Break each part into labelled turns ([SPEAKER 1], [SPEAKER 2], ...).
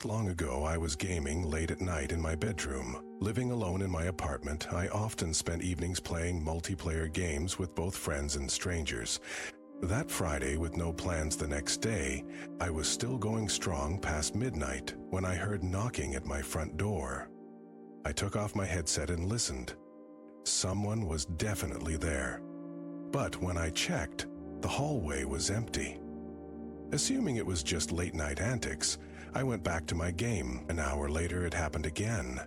[SPEAKER 1] Not long ago, I was gaming late at night in my bedroom. Living alone in my apartment, I often spent evenings playing multiplayer games with both friends and strangers. That Friday, with no plans the next day, I was still going strong past midnight when I heard knocking at my front door. I took off my headset and listened. Someone was definitely there. But when I checked, the hallway was empty. Assuming it was just late-night antics, I went back to my game. An hour later, it happened again.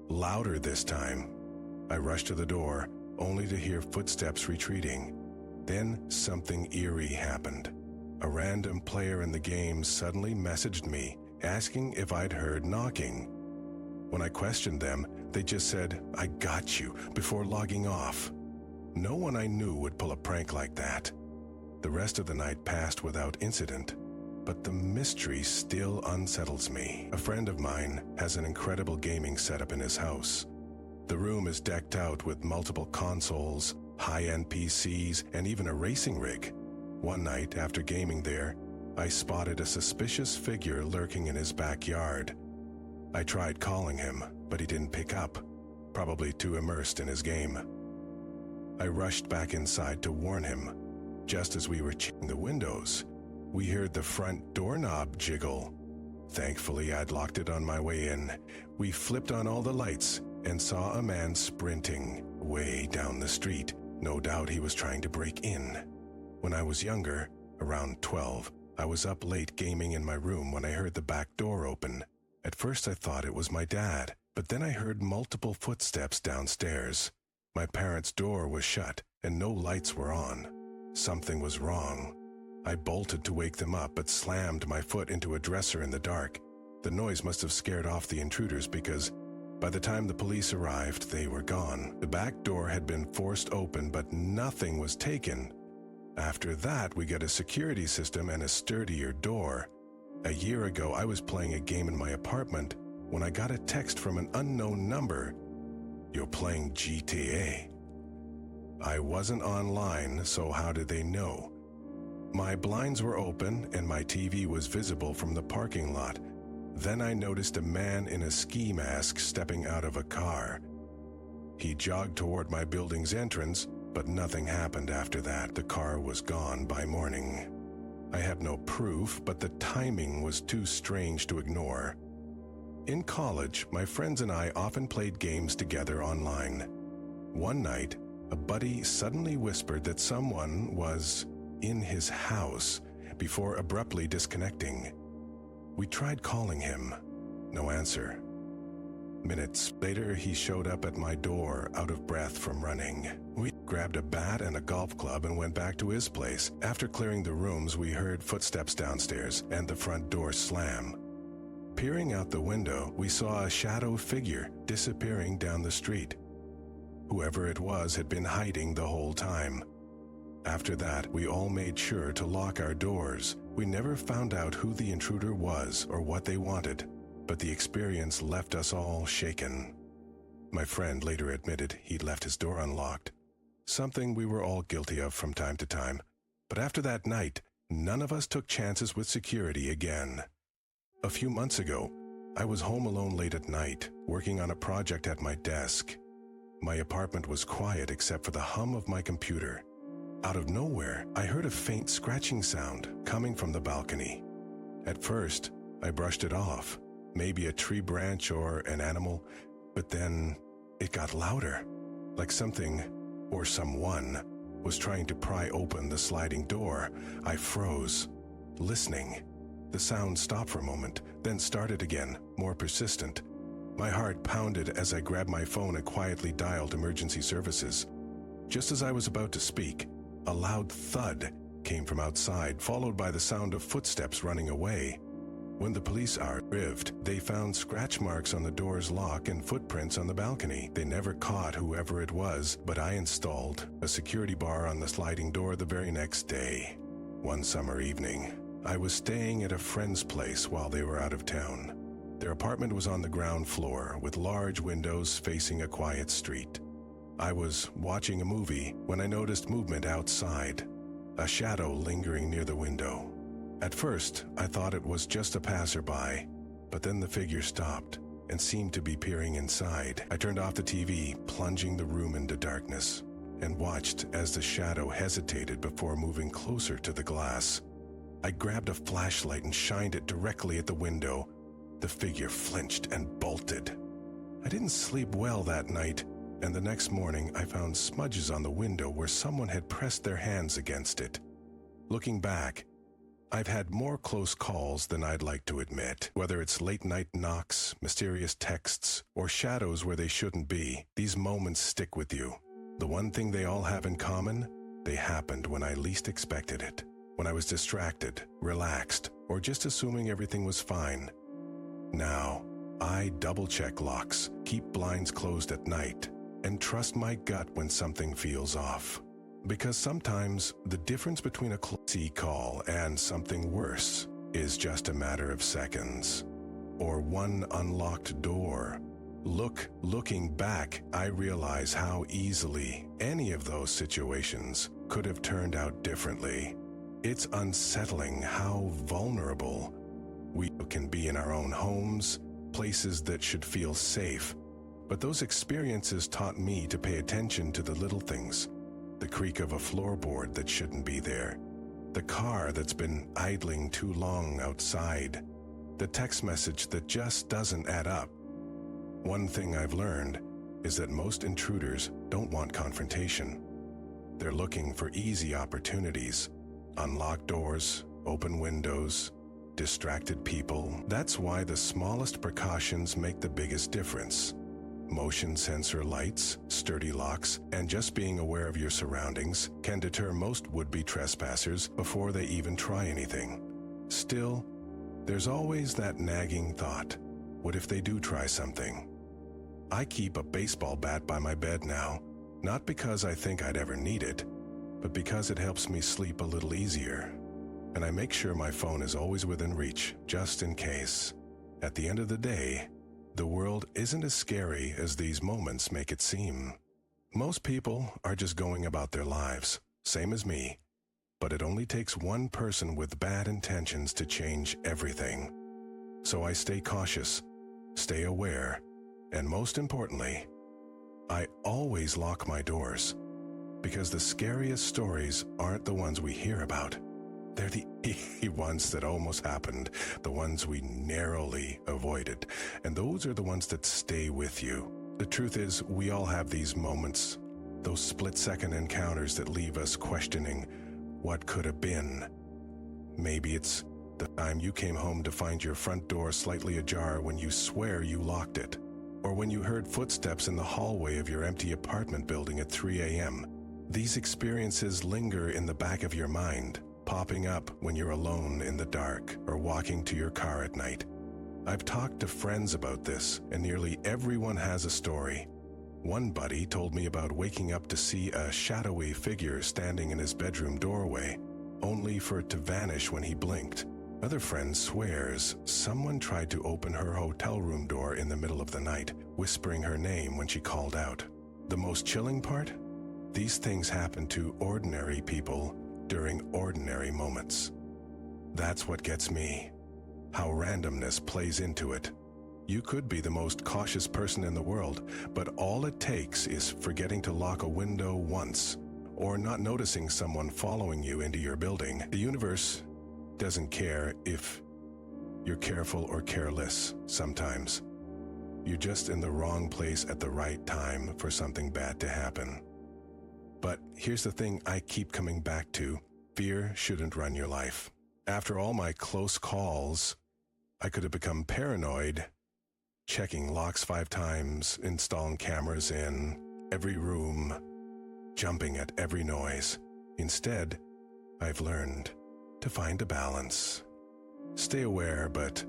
[SPEAKER 1] Louder this time. I rushed to the door, only to hear footsteps retreating. Then something eerie happened. A random player in the game suddenly messaged me, asking if I'd heard knocking. When I questioned them, they just said, "I got you," before logging off. No one I knew would pull a prank like that. The rest of the night passed without incident, but the mystery still unsettles me. A friend of mine has an incredible gaming setup in his house. The room is decked out with multiple consoles, high-end PCs, and even a racing rig. One night, after gaming there, I spotted a suspicious figure lurking in his backyard. I tried calling him, but he didn't pick up, probably too immersed in his game. I rushed back inside to warn him. Just as we were checking the windows, we heard the front doorknob jiggle. Thankfully, I'd locked it on my way in. We flipped on all the lights and saw a man sprinting way down the street. No doubt he was trying to break in. When I was younger, around 12, I was up late gaming in my room when I heard the back door open. At first I thought it was my dad, but then I heard multiple footsteps downstairs. My parents' door was shut and no lights were on. Something was wrong. I bolted to wake them up but slammed my foot into a dresser in the dark. The noise must have scared off the intruders because by the time the police arrived, they were gone. The back door had been forced open, but nothing was taken. After that, we got a security system and a sturdier door. A year ago, I was playing a game in my apartment when I got a text from an unknown number. "You're playing GTA." I wasn't online, so how did they know? My blinds were open and my TV was visible from the parking lot. Then I noticed a man in a ski mask stepping out of a car. He jogged toward my building's entrance, but nothing happened after that. The car was gone by morning. I have no proof, but the timing was too strange to ignore. In college, my friends and I often played games together online. One night, a buddy suddenly whispered that someone was in his house before abruptly disconnecting. We tried calling him. No answer. Minutes later, he showed up at my door, out of breath from running. We grabbed a bat and a golf club and went back to his place. After clearing the rooms, we heard footsteps downstairs and the front door slam. Peering out the window, we saw a shadow figure disappearing down the street. Whoever it was had been hiding the whole time. After that, we all made sure to lock our doors. We never found out who the intruder was or what they wanted, but the experience left us all shaken. My friend later admitted he'd left his door unlocked, something we were all guilty of from time to time. But after that night, none of us took chances with security again. A few months ago, I was home alone late at night, working on a project at my desk. My apartment was quiet except for the hum of my computer. Out of nowhere, I heard a faint scratching sound coming from the balcony. At first, I brushed it off, maybe a tree branch or an animal, but then it got louder, like something or someone was trying to pry open the sliding door. I froze, listening. The sound stopped for a moment, then started again, more persistent. My heart pounded as I grabbed my phone and quietly dialed emergency services. Just as I was about to speak, a loud thud came from outside, followed by the sound of footsteps running away. When the police arrived, they found scratch marks on the door's lock and footprints on the balcony. They never caught whoever it was, but I installed a security bar on the sliding door the very next day. One summer evening, I was staying at a friend's place while they were out of town. Their apartment was on the ground floor with large windows facing a quiet street. I was watching a movie when I noticed movement outside, a shadow lingering near the window. At first, I thought it was just a passerby, But then the figure stopped and seemed to be peering inside. I turned off the TV, plunging the room into darkness, and watched as the shadow hesitated before moving closer to the glass. I grabbed a flashlight and shined it directly at the window. The figure flinched and bolted. I didn't sleep well that night, and the next morning I found smudges on the window where someone had pressed their hands against it. Looking back, I've had more close calls than I'd like to admit. Whether it's late-night knocks, mysterious texts, or shadows where they shouldn't be, these moments stick with you. The one thing they all have in common, they happened when I least expected it. When I was distracted, relaxed, or just assuming everything was fine. Now, I double-check locks, keep blinds closed at night, and trust my gut when something feels off. Because sometimes the difference between a clumsy call and something worse is just a matter of seconds. Or one unlocked door. Looking back, I realize how easily any of those situations could have turned out differently. It's unsettling how vulnerable we can be in our own homes, places that should feel safe. But those experiences taught me to pay attention to the little things. The creak of a floorboard that shouldn't be there. The car that's been idling too long outside. The text message that just doesn't add up. One thing I've learned is that most intruders don't want confrontation. They're looking for easy opportunities. Unlocked doors, open windows, distracted people. That's why the smallest precautions make the biggest difference. Motion sensor lights, sturdy locks, and just being aware of your surroundings can deter most would-be trespassers before they even try anything. Still, there's always that nagging thought, what if they do try something? I keep a baseball bat by my bed now, not because I think I'd ever need it, but because it helps me sleep a little easier. And I make sure my phone is always within reach, just in case. At the end of the day, the world isn't as scary as these moments make it seem. Most people are just going about their lives, same as me. But it only takes one person with bad intentions to change everything. So I stay cautious, stay aware, and most importantly, I always lock my doors. Because the scariest stories aren't the ones we hear about. They're the ones that almost happened, the ones we narrowly avoided, and those are the ones that stay with you. The truth is, we all have these moments, those split-second encounters that leave us questioning what could have been. Maybe it's the time you came home to find your front door slightly ajar when you swear you locked it, or when you heard footsteps in the hallway of your empty apartment building at 3 a.m. These experiences linger in the back of your mind, popping up when you're alone in the dark or walking to your car at night. I've talked to friends about this, and nearly everyone has a story. One buddy told me about waking up to see a shadowy figure standing in his bedroom doorway, only for it to vanish when he blinked. Another friend swears someone tried to open her hotel room door in the middle of the night, whispering her name when she called out. The most chilling part? These things happen to ordinary people during ordinary moments. That's what gets me. How randomness plays into it. You could be the most cautious person in the world, but all it takes is forgetting to lock a window once, or not noticing someone following you into your building. The universe doesn't care if you're careful or careless sometimes. You're just in the wrong place at the right time for something bad to happen. But here's the thing I keep coming back to. Fear shouldn't run your life. After all my close calls, I could have become paranoid, checking locks 5 times, installing cameras in every room, jumping at every noise. Instead, I've learned to find a balance. Stay aware, but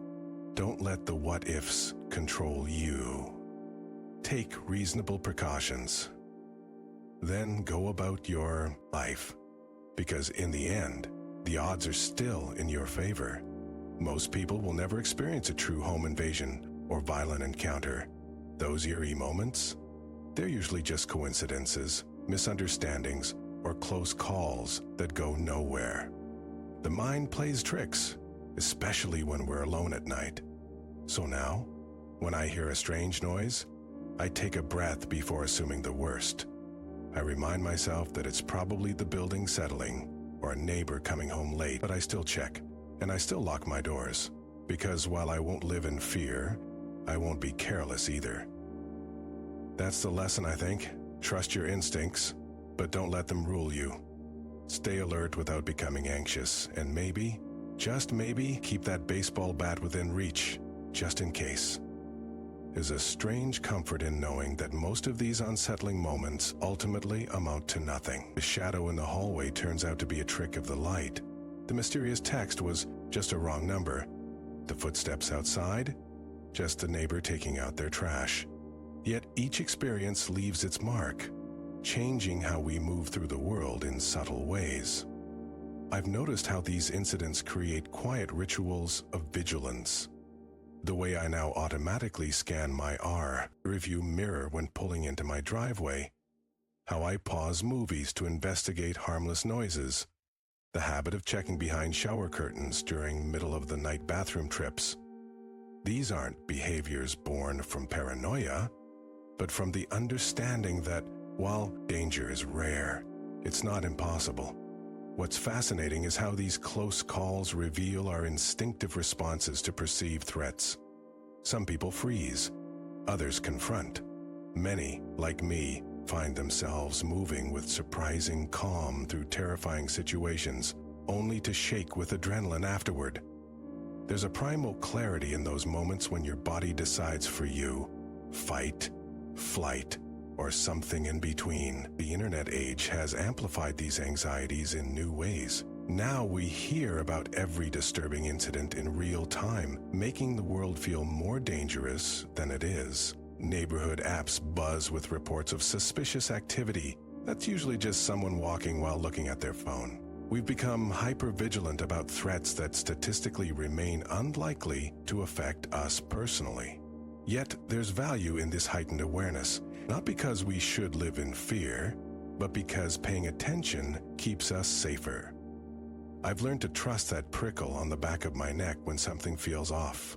[SPEAKER 1] don't let the what-ifs control you. Take reasonable precautions. Then go about your life, because in the end, the odds are still in your favor. Most people will never experience a true home invasion or violent encounter. Those eerie moments, they're usually just coincidences, misunderstandings, or close calls that go nowhere. The mind plays tricks, especially when we're alone at night. So now, when I hear a strange noise, I take a breath before assuming the worst. I remind myself that it's probably the building settling or a neighbor coming home late, but I still check, and I still lock my doors, because while I won't live in fear, I won't be careless either. That's the lesson, I think. Trust your instincts, but don't let them rule you. Stay alert without becoming anxious, and maybe, just maybe, keep that baseball bat within reach, just in case. There's a strange comfort in knowing that most of these unsettling moments ultimately amount to nothing. The shadow in the hallway turns out to be a trick of the light. The mysterious text was just a wrong number. The footsteps outside, just the neighbor taking out their trash. Yet each experience leaves its mark, changing how we move through the world in subtle ways. I've noticed how these incidents create quiet rituals of vigilance. The way I now automatically scan my review mirror when pulling into my driveway. How I pause movies to investigate harmless noises. The habit of checking behind shower curtains during middle-of-the-night bathroom trips. These aren't behaviors born from paranoia, but from the understanding that, while danger is rare, it's not impossible. What's fascinating is how these close calls reveal our instinctive responses to perceived threats. Some people freeze, others confront. Many, like me, find themselves moving with surprising calm through terrifying situations, only to shake with adrenaline afterward. There's a primal clarity in those moments when your body decides for you: fight, flight, or something in between. The internet age has amplified these anxieties in new ways. Now we hear about every disturbing incident in real time, making the world feel more dangerous than it is. Neighborhood apps buzz with reports of suspicious activity. That's usually just someone walking while looking at their phone. We've become hyper-vigilant about threats that statistically remain unlikely to affect us personally. Yet there's value in this heightened awareness, not because we should live in fear, but because paying attention keeps us safer. I've learned to trust that prickle on the back of my neck when something feels off,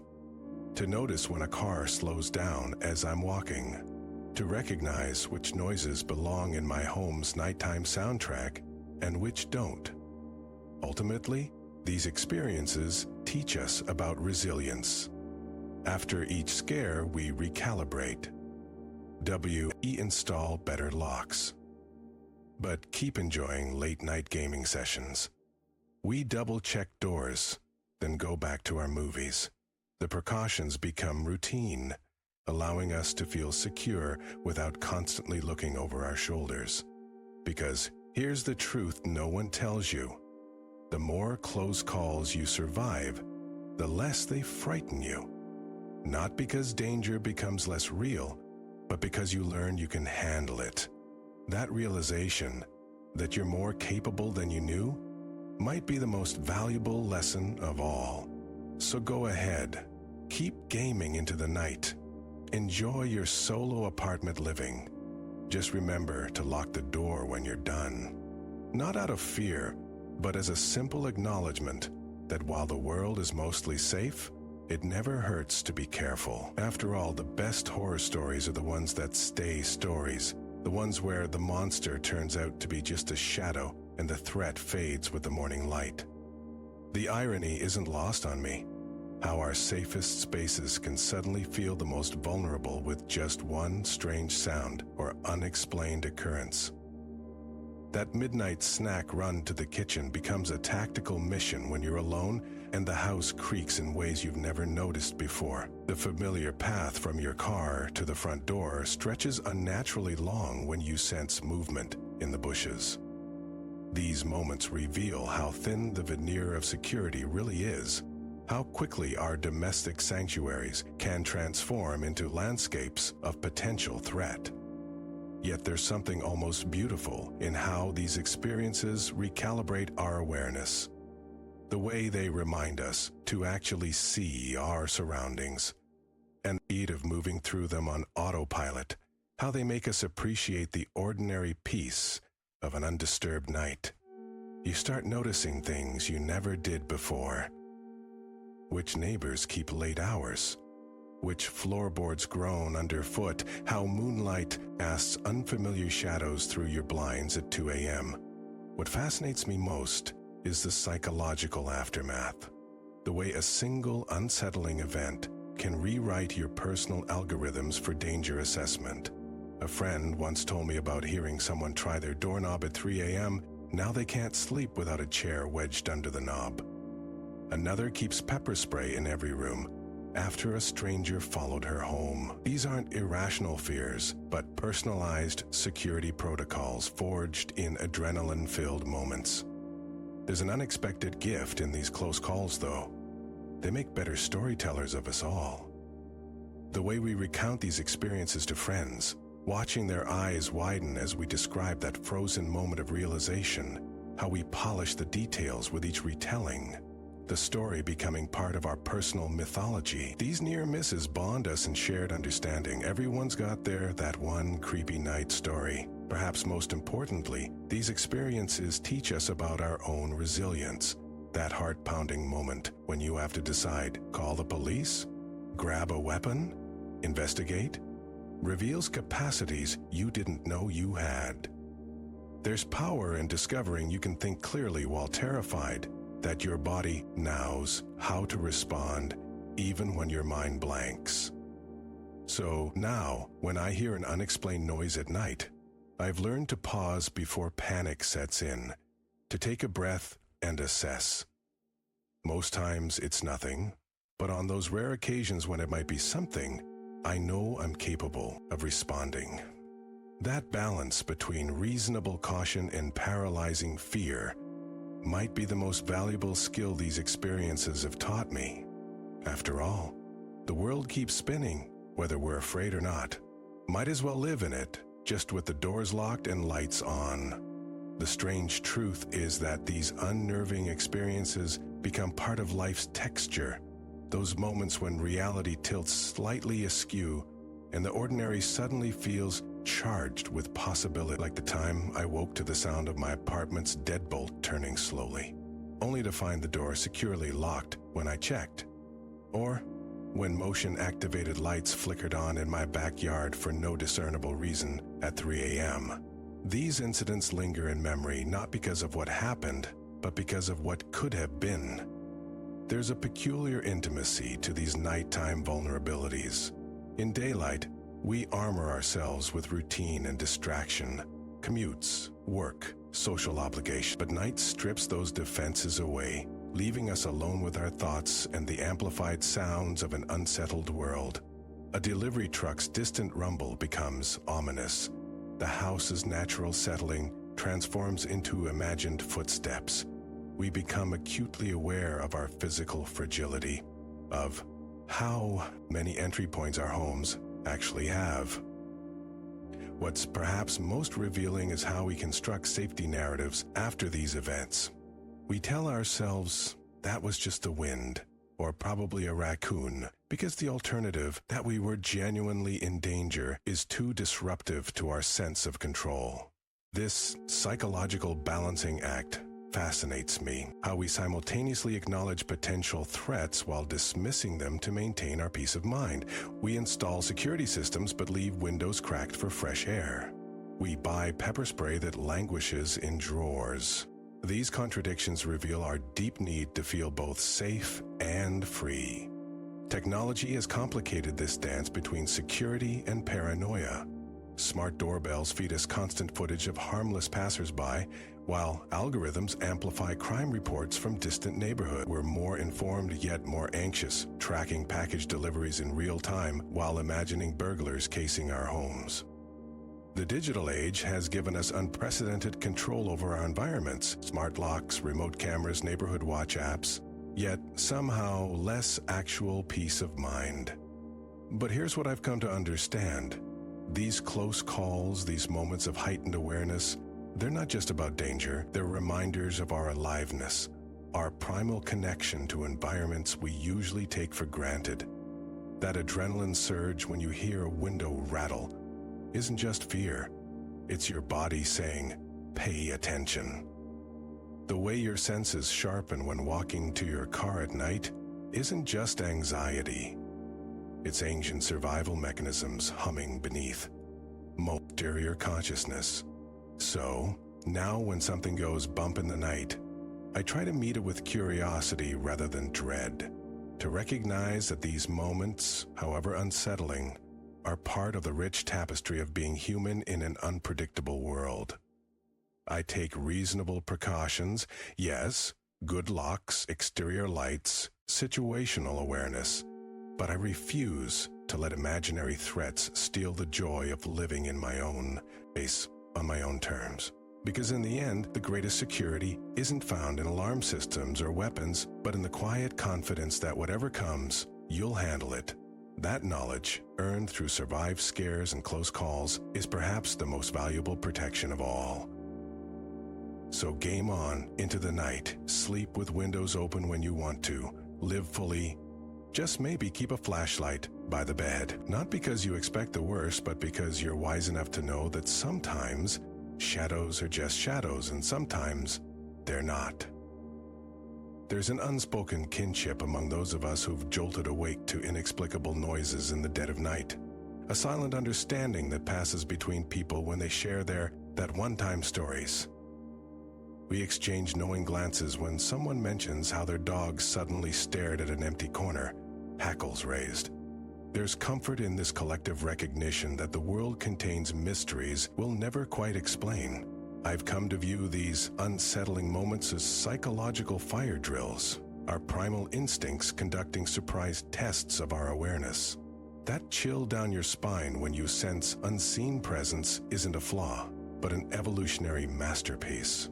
[SPEAKER 1] to notice when a car slows down as I'm walking, to recognize which noises belong in my home's nighttime soundtrack and which don't. Ultimately, these experiences teach us about resilience. After each scare, we recalibrate. Install better locks. But keep enjoying late-night gaming sessions. We double-check doors, then go back to our movies. The precautions become routine, allowing us to feel secure without constantly looking over our shoulders. Because here's the truth no one tells you. The more close calls you survive, the less they frighten you. Not because danger becomes less real, but because you learn you can handle it. That realization that you're more capable than you knew might be the most valuable lesson of all. So go ahead, keep gaming into the night. Enjoy your solo apartment living. Just remember to lock the door when you're done. Not out of fear, but as a simple acknowledgement that while the world is mostly safe, it never hurts to be careful. After all, the best horror stories are the ones that stay stories, the ones where the monster turns out to be just a shadow and the threat fades with the morning light. The irony isn't lost on me, how our safest spaces can suddenly feel the most vulnerable with just one strange sound or unexplained occurrence. That midnight snack run to the kitchen becomes a tactical mission when you're alone and the house creaks in ways you've never noticed before. The familiar path from your car to the front door stretches unnaturally long when you sense movement in the bushes. These moments reveal how thin the veneer of security really is, how quickly our domestic sanctuaries can transform into landscapes of potential threat. Yet there's something almost beautiful in how these experiences recalibrate our awareness. The way they remind us to actually see our surroundings, and the need of moving through them on autopilot, how they make us appreciate the ordinary peace of an undisturbed night. You start noticing things you never did before. Which neighbors keep late hours? which floorboards groan underfoot, how moonlight casts unfamiliar shadows through your blinds at 2 a.m. What fascinates me most is the psychological aftermath. The way a single unsettling event can rewrite your personal algorithms for danger assessment. A friend once told me about hearing someone try their doorknob at 3 a.m. Now they can't sleep without a chair wedged under the knob. Another keeps pepper spray in every room after a stranger followed her home. These aren't irrational fears, but personalized security protocols forged in adrenaline-filled moments. There's an unexpected gift in these close calls, though. They make better storytellers of us all. The way we recount these experiences to friends, watching their eyes widen as we describe that frozen moment of realization, how we polish the details with each retelling, the story becoming part of our personal mythology. These near misses bond us in shared understanding. Everyone's got that one creepy night story. Perhaps most importantly, these experiences teach us about our own resilience. That heart-pounding moment when you have to decide, call the police, grab a weapon, investigate, reveals capacities you didn't know you had. There's power in discovering you can think clearly while terrified, that your body knows how to respond even when your mind blanks. So now, when I hear an unexplained noise at night, I've learned to pause before panic sets in, to take a breath and assess. Most times it's nothing, but on those rare occasions when it might be something, I know I'm capable of responding. That balance between reasonable caution and paralyzing fear might be the most valuable skill these experiences have taught me. After all, the world keeps spinning, whether we're afraid or not. Might as well live in it, just with the doors locked and lights on. The strange truth is that these unnerving experiences become part of life's texture, those moments when reality tilts slightly askew and the ordinary suddenly feels charged with possibility, like the time I woke to the sound of my apartment's deadbolt turning slowly, only to find the door securely locked when I checked, or when motion-activated lights flickered on in my backyard for no discernible reason at 3 a.m. These incidents linger in memory not because of what happened, but because of what could have been. There's a peculiar intimacy to these nighttime vulnerabilities. In daylight, we armor ourselves with routine and distraction, commutes, work, social obligation. But night strips those defenses away, leaving us alone with our thoughts and the amplified sounds of an unsettled world. A delivery truck's distant rumble becomes ominous. The house's natural settling transforms into imagined footsteps. We become acutely aware of our physical fragility, of how many entry points our homes actually have. What's perhaps most revealing is how we construct safety narratives after these events. We tell ourselves that was just the wind, or probably a raccoon, because the alternative, that we were genuinely in danger, is too disruptive to our sense of control. This psychological balancing act fascinates me, how we simultaneously acknowledge potential threats while dismissing them to maintain our peace of mind. We install security systems but leave windows cracked for fresh air. We buy pepper spray that languishes in drawers. These contradictions reveal our deep need to feel both safe and free. Technology has complicated this dance between security and paranoia. Smart doorbells feed us constant footage of harmless passersby, while algorithms amplify crime reports from distant neighborhoods. We're more informed yet more anxious, tracking package deliveries in real time while imagining burglars casing our homes. The digital age has given us unprecedented control over our environments, smart locks, remote cameras, neighborhood watch apps, yet somehow less actual peace of mind. But here's what I've come to understand. These close calls, these moments of heightened awareness, they're not just about danger, they're reminders of our aliveness, our primal connection to environments we usually take for granted. That adrenaline surge when you hear a window rattle isn't just fear, it's your body saying, pay attention. The way your senses sharpen when walking to your car at night isn't just anxiety. its ancient survival mechanisms humming beneath. Exterior consciousness. So, now when something goes bump in the night, I try to meet it with curiosity rather than dread, to recognize that these moments, however unsettling, are part of the rich tapestry of being human in an unpredictable world. I take reasonable precautions, yes, good locks, exterior lights, situational awareness, but I refuse to let imaginary threats steal the joy of living in my own space on my own terms. Because in the end, the greatest security isn't found in alarm systems or weapons, but in the quiet confidence that whatever comes, you'll handle it. That knowledge, earned through survived scares and close calls, is perhaps the most valuable protection of all. So game on into the night, sleep with windows open when you want to, live fully. Just maybe keep a flashlight by the bed, not because you expect the worst, but because you're wise enough to know that sometimes shadows are just shadows and sometimes they're not. There's an unspoken kinship among those of us who've jolted awake to inexplicable noises in the dead of night, a silent understanding that passes between people when they share their that one-time stories. We exchange knowing glances when someone mentions how their dog suddenly stared at an empty corner, hackles raised. There's comfort in this collective recognition that the world contains mysteries we'll never quite explain. I've come to view these unsettling moments as psychological fire drills, our primal instincts conducting surprise tests of our awareness. That chill down your spine when you sense unseen presence isn't a flaw, but an evolutionary masterpiece.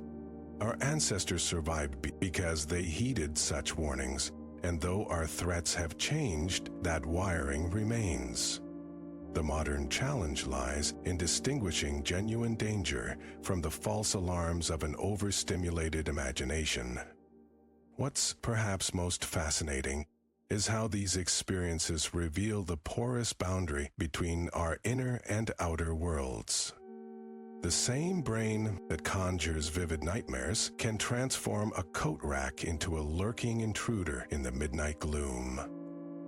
[SPEAKER 1] Our ancestors survived because they heeded such warnings, and though our threats have changed, that wiring remains. The modern challenge lies in distinguishing genuine danger from the false alarms of an overstimulated imagination. What's perhaps most fascinating is how these experiences reveal the porous boundary between our inner and outer worlds. The same brain that conjures vivid nightmares can transform a coat rack into a lurking intruder in the midnight gloom.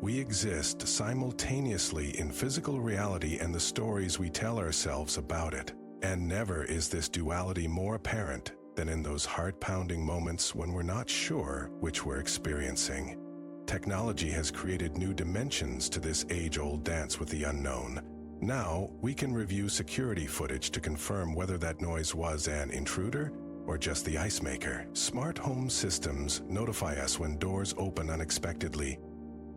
[SPEAKER 1] We exist simultaneously in physical reality and the stories we tell ourselves about it. And never is this duality more apparent than in those heart-pounding moments when we're not sure which we're experiencing. Technology has created new dimensions to this age-old dance with the unknown. Now, we can review security footage to confirm whether that noise was an intruder or just the ice maker. Smart home systems notify us when doors open unexpectedly.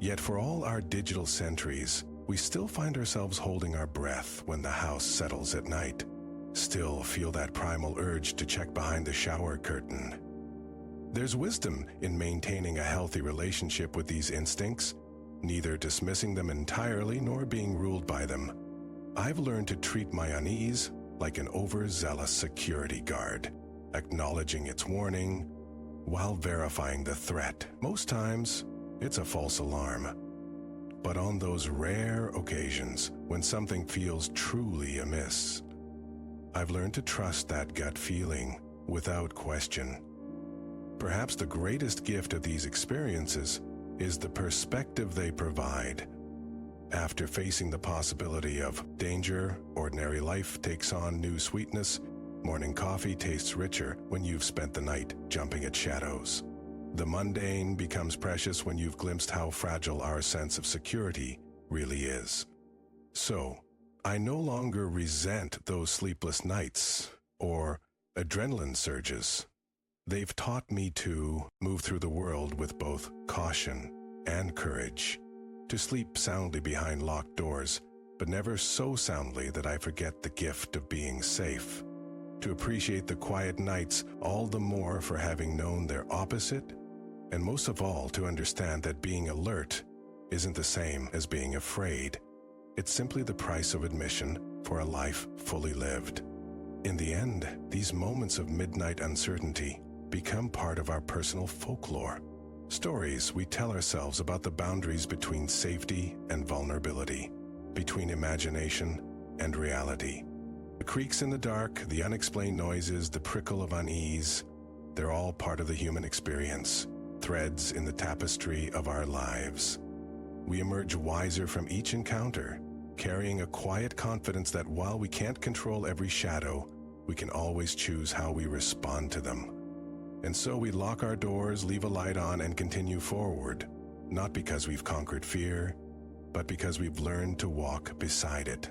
[SPEAKER 1] Yet for all our digital sentries, we still find ourselves holding our breath when the house settles at night. Still feel that primal urge to check behind the shower curtain. There's wisdom in maintaining a healthy relationship with these instincts, neither dismissing them entirely nor being ruled by them. I've learned to treat my unease like an overzealous security guard, acknowledging its warning while verifying the threat. Most times, it's a false alarm. But on those rare occasions when something feels truly amiss, I've learned to trust that gut feeling without question. Perhaps the greatest gift of these experiences is the perspective they provide. After facing the possibility of danger, ordinary life takes on new sweetness. Morning coffee tastes richer when you've spent the night jumping at shadows. The mundane becomes precious when you've glimpsed how fragile our sense of security really is. So, I no longer resent those sleepless nights or adrenaline surges. They've taught me to move through the world with both caution and courage, to sleep soundly behind locked doors, but never so soundly that I forget the gift of being safe, to appreciate the quiet nights all the more for having known their opposite, and most of all to understand that being alert isn't the same as being afraid. It's simply the price of admission for a life fully lived. In the end, these moments of midnight uncertainty become part of our personal folklore. Stories we tell ourselves about the boundaries between safety and vulnerability, between imagination and reality. The creaks in the dark, the unexplained noises, the prickle of unease, they're all part of the human experience, threads in the tapestry of our lives. We emerge wiser from each encounter, carrying a quiet confidence that while we can't control every shadow, we can always choose how we respond to them. And so we lock our doors, leave a light on, and continue forward, not because we've conquered fear, but because we've learned to walk beside it.